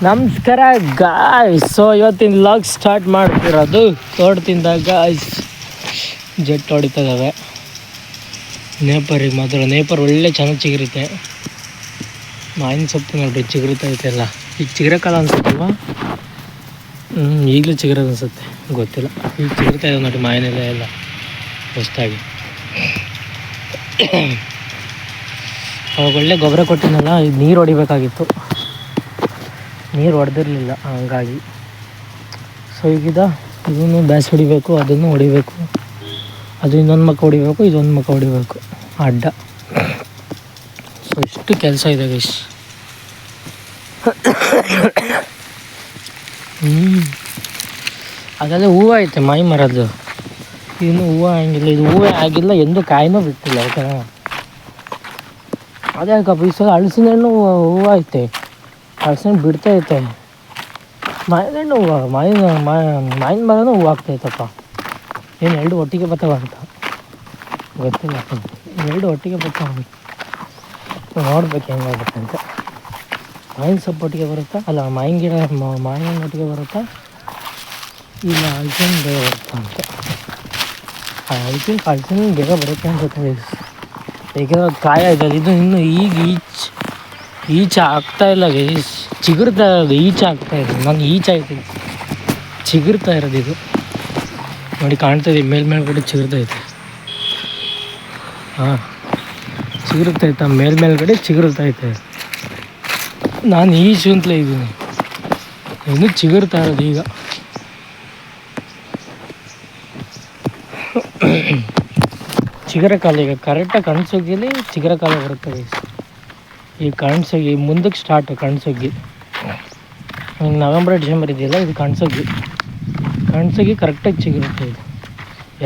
ನಮಸ್ಕಾರ guys. So ಇವತ್ತಿನ log start ಮಾಡ್ತಿರೋದು ತೋಟದಿಂದ ಗಾಯ್ಸ್. ಜೆಟ್ ಹೊಡಿತಾ ಇದ್ದಾವೆ. ನೇಪರಿಗೆ ಮಾತ್ರ ನೇಪರ್ ಒಳ್ಳೆ ಚೆನ್ನಾಗಿ ಚಿಗುರುತ್ತೆ. ಮಾವಿನ ಸೊಪ್ಪು ನೋಡ್ರಿ ಚಿಗುರುತ್ತೈತೆಲ್ಲ. ಈಗ ಚಿಗುರಕಾಲ ಅನ್ಸುತ್ತಲ್ವ? ಈಗಲೂ ಚಿಗುರೋದು ಅನ್ಸುತ್ತೆ, ಗೊತ್ತಿಲ್ಲ. ಈಗ ಚಿಗುರ್ತಾ ಇದೆ ನೋಡಿ ಮಾವಿನೆಲೆ ಎಲ್ಲ ಹೊಸ್ದಾಗಿ. ಅವಾಗ ಒಳ್ಳೆ ಗೊಬ್ಬರ ಕೊಟ್ಟಿನಲ್ಲ, ಈಗ ನೀರು ಹೊಡಿಬೇಕಾಗಿತ್ತು. ನೀರು ಹೊಡೆದಿರಲಿಲ್ಲ, ಹಂಗಾಗಿ. ಸೊ ಈಗಿದ ಇದನ್ನು ಬ್ಯಾಸ್ ಹೊಡಿಬೇಕು, ಅದನ್ನು ಹೊಡಿಬೇಕು, ಅದು ಇನ್ನೊಂದು ಮಕ್ಕ ಹೊಡಿಬೇಕು, ಇದೊಂದು ಮಕ್ಕ ಹೊಡಿಬೇಕು ಅಡ್ಡ. ಸೊ ಇಷ್ಟು ಕೆಲಸ ಇದೆ ಗೈಸ್. ಅದೆಲ್ಲ ಹೂವು ಐತೆ ಮಾಯಿ ಮರದ್ದು. ಇನ್ನು ಹೂವು ಹಂಗಿಲ್ಲ, ಇದು ಹೂವೇ ಆಗಿಲ್ಲ, ಎಂದು ಕಾಯಿನೂ ಬಿಟ್ಟಿಲ್ಲ. ಯಾಕಂದ್ರೆ ಅದೇ ಯಾಕಪ್ಪ ಈ ಸಲ ಹಲಸಿನ ಹಣ್ಣು ಹೂವು ಐತೆ, ಹಲಸಿನ ಹಣ್ಣು ಬಿಡ್ತೈತೆ. ಮಾವಿನ ಹಣ್ಣು ಹೂವು, ಮಾವಿನ ಮರನೂ ಹೂವು ಆಗ್ತೈತಪ್ಪ. ಏನು ಎರಡು ಒಟ್ಟಿಗೆ ಬರ್ತಾವ ಅಂತ ಗೊತ್ತಿಲ್ಲ. ಎರಡು ಒಟ್ಟಿಗೆ ಬರ್ತಾವ, ನೋಡ್ಬೇಕು ಹೆಂಗಾಗುತ್ತೆ ಅಂತ. ಮಾವಿನ ಸೊಪ್ಪು ಒಟ್ಟಿಗೆ ಬರುತ್ತಾ, ಅಲ್ಲ ಮಾವಿನ ಗಿಡ ಮಾವಿನ ಹಣ್ಣು ಒಟ್ಟಿಗೆ ಬರುತ್ತಾ, ಇಲ್ಲ ಹಲಸಿನ ಬೇಗ ಬರುತ್ತಾ ಅಂತ. ಹಲಸಿನ ಬೇಗ ಬರುತ್ತೆ ಅನ್ಸುತ್ತೆ. ಏಕೆಂದ್ರೆ ಅದು ಕಾಯ ಇದ್ದಲ್ಲ, ಇದು ಇನ್ನು ಈಗ ಈಚೆ ಆಗ್ತಾಯಿಲ್ಲ ಗೈಸ್. ಚಿಗುರ್ತಾ ಇರೋದು, ಈಚೆ ಆಗ್ತಾಯಿದೆ. ನಾನು ಈಚೆ ಆಯ್ತೀನಿ, ಚಿಗುರ್ತಾ ಇರೋದು ಇದು ನೋಡಿ, ಕಾಣ್ತಾಯಿದೆ ಮೇಲ್ಮೇಲ್ಗಡೆ ಚಿಗುರ್ತೈತೆ. ಹಾಂ, ಚಿಗುರ್ತೈತೆ ಮೇಲ್ಮೇಲ್ಗಡೆ ಚಿಗುರ್ತೈತೆ. ನಾನು ಈಚು ಅಂತಲೇ ಇದ್ದೀನಿ, ಇನ್ನೂ ಚಿಗುರ್ತಾ ಇರೋದು ಈಗ. ಚಿಗುರ ಕಾಲ ಈಗ ಕರೆಕ್ಟಾಗಿ ಕಣ್ಸುಗ್ಗಿಲಿ ಚಿಗುರ ಕಾಲ ಬರುತ್ತೆ ಗೈಸ್. ಈ ಕಣ್ಸುಗ್ಗಿ ಮುಂದಕ್ಕೆ ಸ್ಟಾರ್ಟ್. ಕಣ್ಸುಗ್ಗಿ ಈಗ ನವೆಂಬರ್ ಡಿಸೆಂಬರ್ ಇದೆಯಲ್ಲ, ಇದು ಕಣ್ಸುಗ್ಗಿ ಕರೆಕ್ಟಾಗಿ ಚಿಗುರುತ್ತೆ. ಇದು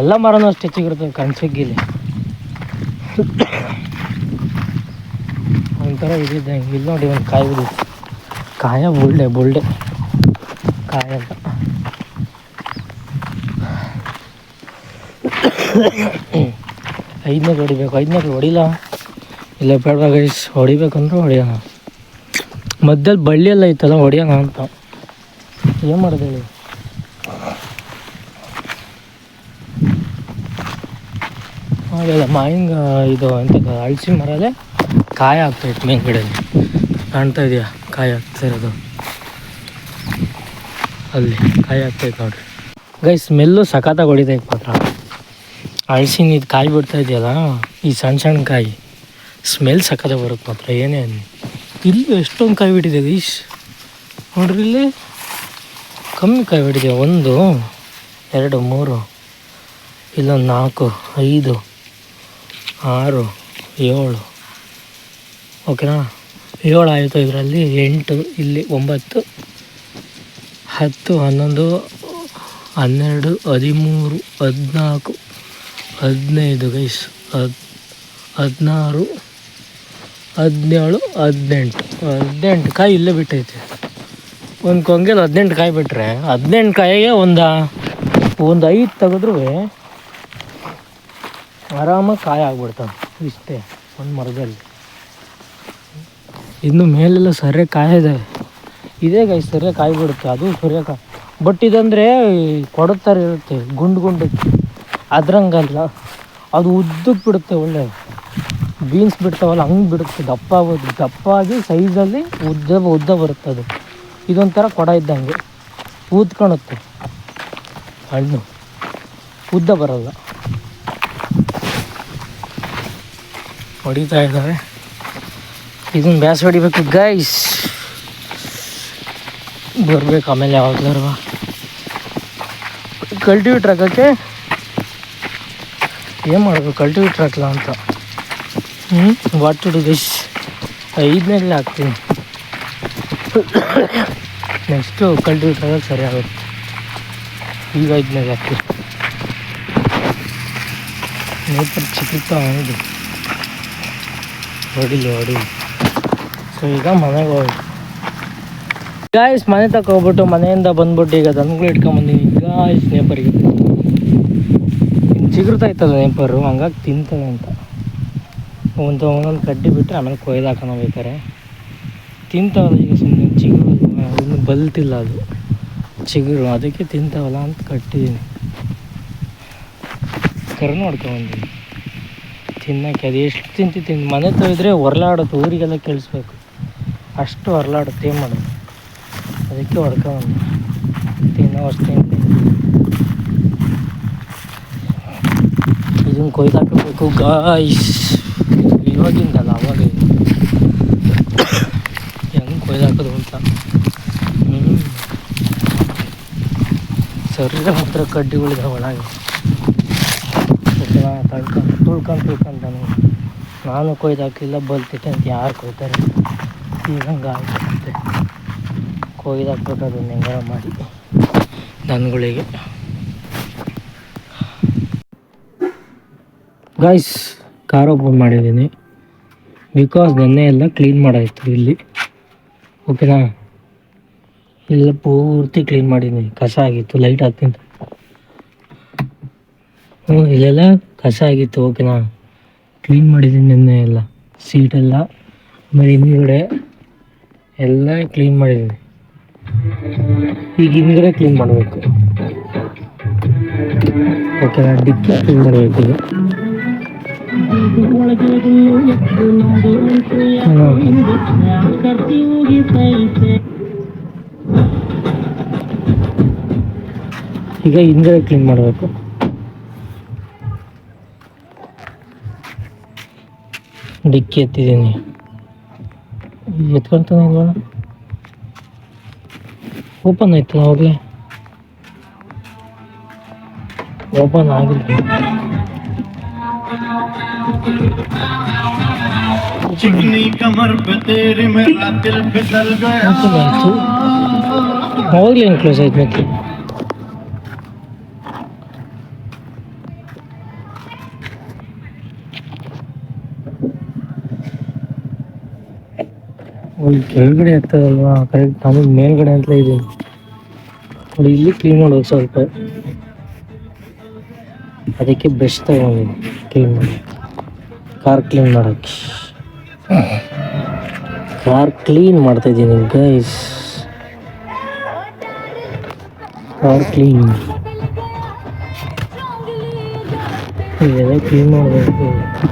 ಎಲ್ಲ ಮರನೂ ಅಷ್ಟೇ ಚಿಗುರುತ್ತೆ ಕಣ್ಸುಗ್ಗಿಲಿ. ಒಂಥರ ಇದಿದ್ದಂಗೆ. ಇಲ್ಲಿ ನೋಡಿ ಒಂದು ಕಾಯಿ ಬಿಡಿ, ಕಾಯ ಬುಲ್ಡೆ ಕಾಯ ಅಂತ. ಐದನೇ ಹೊಡಿಬೇಕು, ಐದನೇ ಹೊಡಿಲ್ಲ, ಇಲ್ಲ ಬೇಡ ಗೈಸ್. ಹೊಡಿಬೇಕಂದ್ರೆ ಹೊಡಿಯೋಣ. ಮಧ್ಯದಲ್ಲಿ ಬಳ್ಳಿಯೆಲ್ಲ ಐತಲ್ಲ, ಹೊಡಿಯೋಣ ಅಂತ. ಏನು ಮಾಡೋದು ಹೇಳಿ. ಹಾಗೆಲ್ಲ ಮಾವಿನ ಇದು ಅಂತ ಹಲಸಿನ ಮರಲ್ಲೇ ಕಾಯಿ ಆಗ್ತಾಯಿತ್ತು ಮೇಲ್ಗಡೆ. ಕಾಣ್ತಾ ಇದೆಯಾ ಕಾಯಿ ಆಗ್ತಾ ಇರೋದು? ಅಲ್ಲಿ ಕಾಯಿ ಆಗ್ತಾಯಿತ್ತು ನೋಡ್ರಿ ಗೈಸ್. ಸ್ಮೆಲ್ಲು ಸಖತ್ತಾಗಿ ಹೊಡಿತೈತೆ ಮಾತ್ರ. ಹಲಸಿನ ಇದು ಕಾಯಿ ಬಿಡ್ತಾ ಇದೆಯಲ್ಲ, ಈ ಸಣ್ಣ ಕಾಯಿ ಸ್ಮೆಲ್ ಸಖತ್ತಾಗಿ ಬರುತ್ತೆ ಮಾತ್ರ. ಏನೇ ಇಲ್ಲಿ ಎಷ್ಟೊಂದು ಕಾಯಿ ಬಿಟ್ಟಿದೆ ಗೈಸ್, ನೋಡ್ರಿ. ಇಲ್ಲಿ ಕಮ್ಮಿ ಕಾಯಿ ಬಿಟ್ಟಿದೆ. 1 2 3, ಇಲ್ಲೊಂದು 4 5 6 7. ಓಕೆನಾ? 7 ಆಯಿತು. ಇದರಲ್ಲಿ 8, ಇಲ್ಲಿ 9 10 11 12 13 14 15 ಗೈಸ್, 16 17 18 ಕಾಯಿ ಇಲ್ಲೇ ಬಿಟ್ಟೈತೆ. ಒಂದು ಕೊಂಗೆಲಿ 18 ಕಾಯಿ ಬಿಟ್ಟರೆ, 18 ಕಾಯಿಗೆ ಒಂದು 5 ತೆಗೆದ್ರೂ ಆರಾಮಾಗಿ ಕಾಯಿ ಆಗ್ಬಿಡ್ತಾವೆ. ಇಷ್ಟೇ ಒಂದು ಮರದಲ್ಲಿ. ಇನ್ನು ಮೇಲೆಲ್ಲ ಸರಿಯಾಗಿ ಕಾಯಿ ಇದ್ದಾವೆ. ಇದೇ ಗೈಸ್ ಸರಿಯಾಗಿ ಕಾಯಿ ಬಿಡುತ್ತೆ, ಅದು ಸರಿಯಾಗಿ. ಬಟ್ ಇದಂದರೆ ಕೊಡೋ ಇರುತ್ತೆ, ಗುಂಡು ಅದ್ರಂಗಲ್ಲ, ಅದು ಉದ್ದಕ್ಕೆ ಬಿಡುತ್ತೆ. ಒಳ್ಳೆ ಬೀನ್ಸ್ ಬಿಡ್ತಾವಲ್ಲ ಹಂಗೆ ಬಿಡುತ್ತೆ. ದಪ್ಪಾಗಿ ಸೈಜಲ್ಲಿ ಉದ್ದ ಬರುತ್ತೆ. ಅದು ಇದೊಂಥರ ಕೊಡ ಇದ್ದಂಗೆ ಊದ್ಕೊಳುತ್ತೆ. ಹಣ್ಣು ಉದ್ದ ಬರೋಲ್ಲ. ಹೊಡಿತಾ ಇದ್ದಾವೆ. ಇದನ್ನು ಬ್ಯಾಸ್ ಹೊಡಿಬೇಕು ಗೈಸ್. ಬರ್ಬೇಕು ಆಮೇಲೆ ಯಾವಾಗಲೂ ಕಲ್ಟಿವೇಟ್ರ್ ಹಾಕೋಕ್ಕೆ. ಏನು ಮಾಡಬೇಕು ಕಲ್ಟಿವೇಟ್ರ್ ಹಾಕಲ್ಲ ಅಂತ. What to do guys. 5ನೇಲಿ ಹಾಕ್ತೀನಿ. ನೆಕ್ಸ್ಟು ಕಲ್ಟಿವೇಟ್ರ್ ಹಾಕೋಕ್ಕೆ ಸರಿ ಆಗುತ್ತೆ. ಈಗ 5ನೇಲಿ ಹಾಕ್ತೀನಿ. ನೇಪರ್ ಚಿಕ್ಕ ಹೌದು, ಹೊಡಿಲಿ. ಸೊ ಈಗ ಮನೆಗೆ ಹೋಗಿ ಗಾಯ್ಸ್, ಮನೆ ತಗೊಬಿಟ್ಟು ಮನೆಯಿಂದ ಬಂದ್ಬಿಟ್ಟು ಈಗ ದನಗಳು ಇಟ್ಕೊಂಬಂದಿನಿ ಗಾಯ್ಸ್. ನೇಪರಿಗೆ ಚಿಗುರ್ತಾ ಇತ್ತಲ್ಲ ನೇಪರು, ಹಂಗಾಗಿ ತಿಂತದೆ ಅಂತ. ಒಂದೊಂದು ಕಡ್ಡಿ ಬಿಟ್ಟರೆ ಆಮೇಲೆ ಕೊಯ್ದು ಹಾಕೋಣ ಬೇಕಾರೆ. ತಿಂತಾವಲ್ಲ ಈಗ ಸುಮ್ಮನೆ ಚಿಗುರು ಬಲ್ತಿಲ್ಲ ಅದು ಚಿಗುರು, ಅದಕ್ಕೆ ತಿಂತಾವಲ್ಲ ಅಂತ ಕಟ್ಟಿದ್ದೀನಿ. ಕರು ನೋಡ್ಕೊಂಬಂದಿದ್ದೀನಿ ತಿನ್ನೋಕ್ಕೆ. ಅದು ಎಷ್ಟು ತಿಂದು ಮನೆ ತೊಯ್ದರೆ ಹೊರಲಾಡುತ್ತೆ, ಊರಿಗೆಲ್ಲ ಕೇಳಿಸ್ಬೇಕು, ಅಷ್ಟು ಹೊರಲಾಡುತ್ತೆ. ಏನು ಮಾಡೋದು, ಅದಕ್ಕೆ ಹೊಡ್ಕೊಂಬಂದು ತಿನ್ನೋ ಅಷ್ಟು ತಿಂತೀನಿ. ಇದನ್ನು ಕೊಯ್ದಾಕಬೇಕು ಗಾಯ್ಸ್, ಇವಾಗಿಂದಲ್ಲ ಅವಾಗ ಹೆಂಗೆ ಕೊಯ್ದಾಕೋದು ಅಂತ. ಸರಿ ಮಾತ್ರ ಕಡ್ಡಿಗಳಿದಾವೆ ಒಳಗೆ, ತುಳ್ಕೊಂಡು ನಾನು ಕೊಯ್ದಾಕಲಿಲ್ಲ, ಬಲ್ತೈತೆ ಅಂತ ಯಾರು ಕೊಯ್ತಾರೆ. ಈಗ ಹಂಗೆ ಆಗ್ತೈತೆ, ಕೊಯ್ದಾಕ್ಬೇಕು ಅದನ್ನ ಹೆಂಗಾರ ಮಾಡಿ ದನಗಳಿಗೆ. ಗೈಸ್, ಕಾರ್ ಓಪನ್ ಮಾಡಿದ್ದೀನಿ ಬಿಕಾಸ್ ನೆನ್ನೆ ಎಲ್ಲ ಕ್ಲೀನ್ ಮಾಡಾಯಿತು ಇಲ್ಲಿ, ಓಕೆನಾ. ಇಲ್ಲ ಪೂರ್ತಿ ಕ್ಲೀನ್ ಮಾಡಿದ್ದೀನಿ, ಕಸ ಆಗಿತ್ತು, ಲೈಟ್ ಹಾಕ್ತೀನಿ. ಇಲ್ಲೆಲ್ಲ ಕಸ ಆಗಿತ್ತು, ಓಕೆನಾ. ಕ್ಲೀನ್ ಮಾಡಿದ್ದೀನಿ ನೆನ್ನೆ ಎಲ್ಲ, ಸೀಟೆಲ್ಲ, ಆಮೇಲೆ ಹಿಂದ್ಗಡೆ ಎಲ್ಲ ಕ್ಲೀನ್ ಮಾಡಿದ್ದೀನಿ. ಈಗ ಹಿಂದ್ಗಡೆ ಕ್ಲೀನ್ ಮಾಡಬೇಕು, ಓಕೆನಾ. ಡಿಕ್ಕಿ ಕ್ಲೀನ್ ಮಾಡಬೇಕು ಈಗ. ಈಗ ಹಿಂದ್ಗಡೆ ಕ್ಲೀನ್ ಮಾಡಬೇಕು. ಡಿಕ್ಕಿ ಎತ್ತಿದ್ದೀನಿ, ಎತ್ಕೊಂತಾನೆ ಇಲ್ವಾ, ಓಪನ್ ಆಯ್ತು ಅವಾಗಲೇ, ಓಪನ್ ಆಗಿಲ್ಲ. ಅವಾಗಲೇ ಏನು ಕ್ಲೋಸ್ ಆಯ್ತು ಮತ್ತೆ. ಕೆಳಗಡೆ ಆಗ್ತದಲ್ವಾ ಕರೆಕ್ಟ್, ನಮಗೆ ಮೇಲ್ಗಡೆ ಅಂತಲೇ ಇದೆ ನೋಡಿ. ಇಲ್ಲಿ ಕ್ಲೀನ್ ಮಾಡೋದು ಸ್ವಲ್ಪ, ಅದಕ್ಕೆ ಬ್ರಷ್ ತಗೊಂಡಿದ್ದೀನಿ ಕ್ಲೀನ್ ಮಾಡಿ, ಕಾರ್ ಕ್ಲೀನ್ ಮಾಡೋಕ್ಕೆ. ಕಾರ್ ಕ್ಲೀನ್ ಮಾಡ್ತಾಯಿದ್ದೀನಿ ಗೈಸ್, ಕಾರ್ ಕ್ಲೀನ್. ಇದೆಲ್ಲ ಕ್ಲೀನ್ ಮಾಡಬೇಕು.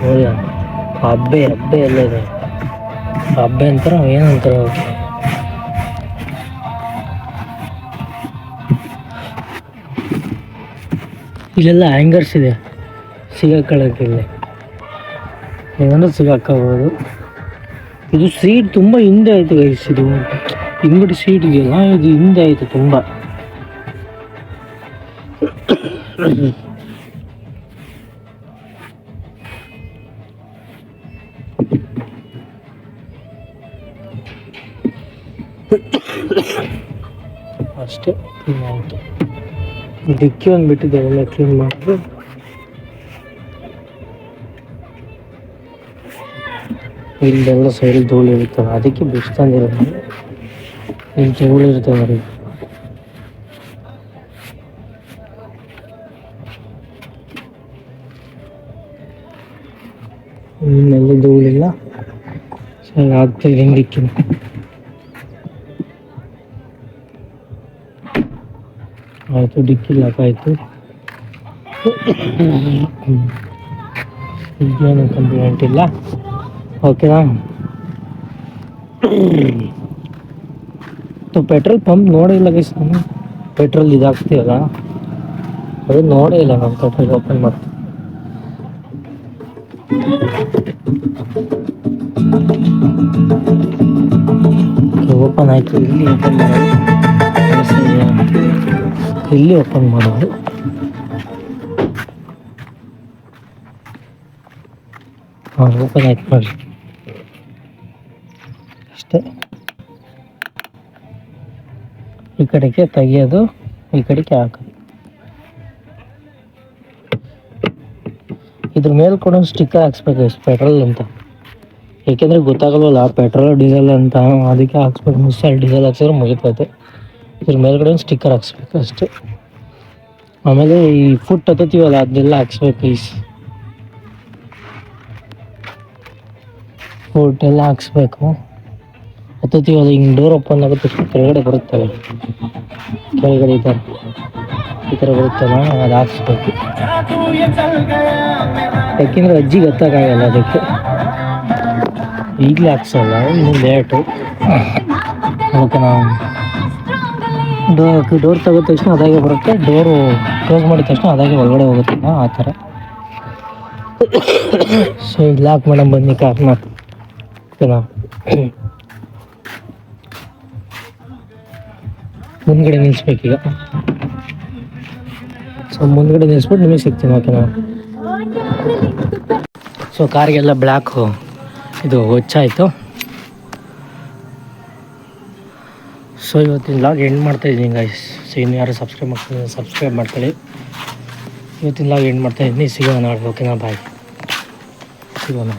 ಹೌದಾ, ಹಬ್ಬೆ ಎಲ್ಲ ಇದೆ, ಹಬ್ಬೆ ಅಂತಾರ ಏನಂತಾರ. ಇಲ್ಲೆಲ್ಲ ಹ್ಯಾಂಗರ್ಸ್ ಇದೆ ಸಿಗಾಕೊಳ್ಳೋಕ್ಕೆ, ಇಲ್ಲಿ ಏನಾದರೂ ಸಿಗಾಕೋಬೋದು. ಇದು ಸೀಟ್ ತುಂಬ ಹಿಂದೆ ಆಯಿತು ಗೈಸ್, ಇದು ಹಿಂಗಡಿ ಸೀಟ್ ಇದೆಯಲ್ಲ, ಇದು ಹಿಂದೆ ಆಯಿತು ತುಂಬ. ಅಷ್ಟೇ ಕ್ಲೀನ್ ಆಯಿತು. ಡಿಕ್ಕಿ ಒಂದು ಬಿಟ್ಟಿದ್ದೆ, ಎಲ್ಲ ಕ್ಲೀನ್ ಮಾಡಿದ್ರು. ಇಲ್ಲೆಲ್ಲ ಸೈಡ್ ಧೂಳು ಇರ್ತವೆ, ಅದಕ್ಕೆ ಬ್ರಷ್ ತಂದಿರೋದು. ಇಲ್ಲಿ ಧೂಳು ಇರ್ತವೆ ನೋಡಿ, ಇನ್ನೆಲ್ಲ ಧೂಳಿಲ್ಲ, ಸರಿ ಆಗ್ತದೆ. ಹಿಂಗೆ ಡಿಕ್ಕಿನ ಆಯಿತು, ಡಿಕ್ಕಿ ಲಾಕ್ ಆಯಿತು. ಈಗೇನು ಕಂಪ್ಲೇಂಟ್ ಇಲ್ಲ, ಓಕೆನಾ. ಪೆಟ್ರೋಲ್ ಪಂಪ್ ನೋಡಿಲ್ಲ ಗೈಸ್ ನಾನು, ಪೆಟ್ರೋಲ್ ಇದಾಗ್ತೀವಲ್ಲ ಅದು ನೋಡೇ ಇಲ್ಲ ನಾನು. ಪೆಟ್ರೋಲ್ ಓಪನ್ ಮಾಡ್ತೀನಿ, ಓಪನ್ ಆಯಿತು. ಇಲ್ಲಿ ಓಪನ್ ಮಾಡೋದು, ಇಲ್ಲಿ ಓಪನ್ ಮಾಡೋದು. ಹಾಂ, ಓಪನ್ ಆಯ್ತು ನೋಡಿ, ಅಷ್ಟೇ. ಈ ಕಡೆಗೆ ತೆಗಿಯೋದು, ಈ ಕಡೆಗೆ ಹಾಕೋದು. ಇದ್ರ ಮೇಲೆ ಕೂಡ ಒಂದು ಸ್ಟಿಕ್ಕರ್ ಹಾಕ್ಸ್ಬೇಕು ಪೆಟ್ರೋಲ್ ಅಂತ, ಏಕೆಂದರೆ ಗೊತ್ತಾಗಲ್ವಲ್ಲ ಪೆಟ್ರೋಲ್ ಡೀಸೆಲ್ ಅಂತ, ಅದಕ್ಕೆ ಹಾಕ್ಸ್ಬೇಕು. ಮಿಸ್ಸಲ್ಲಿ ಡೀಸೆಲ್ ಹಾಕ್ಸಿದ್ರೆ ಮುಗಿತೈತೆ. ಇದ್ರ ಮೇಲ್ಗಡೆ ಒಂದು ಸ್ಟಿಕ್ಕರ್ ಹಾಕ್ಸ್ಬೇಕು ಅಷ್ಟೇ. ಆಮೇಲೆ ಈ ಫುಟ್ ಹತ್ತೀವಲ್ಲ ಅದನ್ನೆಲ್ಲ ಹಾಕ್ಸ್ಬೇಕು ಈಸ್, ಫುಟ್ ಎಲ್ಲ ಹಾಕ್ಸ್ಬೇಕು. ಹತ್ತತ್ತೀವಿ ಅದು ಹಿಂಗೆ ಡೋರ್ ಓಪನ್ ಆಗುತ್ತೆ ಕೆಳಗಡೆ ಬರುತ್ತವೆ, ಕೆಳಗಡೆ ಈ ಥರ ಬರುತ್ತಲ್ಲ ಅದು ಹಾಕ್ಸ್ಬೇಕು. ಯಾಕೆಂದರೆ ಅಜ್ಜಿಗೆ ಹತ್ತಕ್ಕಾಗಲ್ಲ, ಅದಕ್ಕೆ ಈಗಲೇ ಹಾಕ್ಸಲ್ಲ, ಇನ್ನು ಲೇಟು. ಅದಕ್ಕೆ ನಾವು ಡೋರ್ ತೆಗೆದ ತಕ್ಷಣ ಅದಾಗೆ ಬರುತ್ತೆ, ಡೋರು ಕ್ಲೋಸ್ ಮಾಡಿದ ತಕ್ಷಣ ಅದಾಗೆ ಒಳಗಡೆ ಹೋಗುತ್ತೆ ಆ ಥರ. ಸೊ ಇಲ್ಲಿ ಹಾಕಿ ಮೇಡಮ್ ಬನ್ನಿ ಕಾರ್ನ, ಓಕೆನಾ. ಮುಂದ್ಗಡೆ ನಿಲ್ಲಿಸ್ಬೇಕೀಗ. ಸೊ ಮುಂದ್ಗಡೆ ನಿಲ್ಲಿಸ್ಬಿಟ್ಟು ನಿಮಗೆ ಸಿಗ್ತೀನಿ, ಓಕೆನಾ. ಸೊ ಕಾರ್ಗೆಲ್ಲ ಬ್ಲ್ಯಾಕು ಇದು ಹೊಚ್ಚಾಯಿತು. ಸೊ ಇವತ್ತಿನ ಲಾಗ್ ಎಂಡ್ ಮಾಡ್ತಾಯಿದ್ದೀನಿ ಗೈಸ್. ಸೊ ಇನ್ನು ಯಾರು ಸಬ್ಸ್ಕ್ರೈಬ್ ಮಾಡ್ಕೊಳ್ಳಿ. ಇವತ್ತಿನ ಲಾಗ್ ಎಂಡ್ ಮಾಡ್ತಾಯಿದ್ದೀನಿ. ಸಿಗೋಣ ನಾಳೆ, ಓಕೆನಾ. ಬಾಯ್, ಸಿಗೋಣ.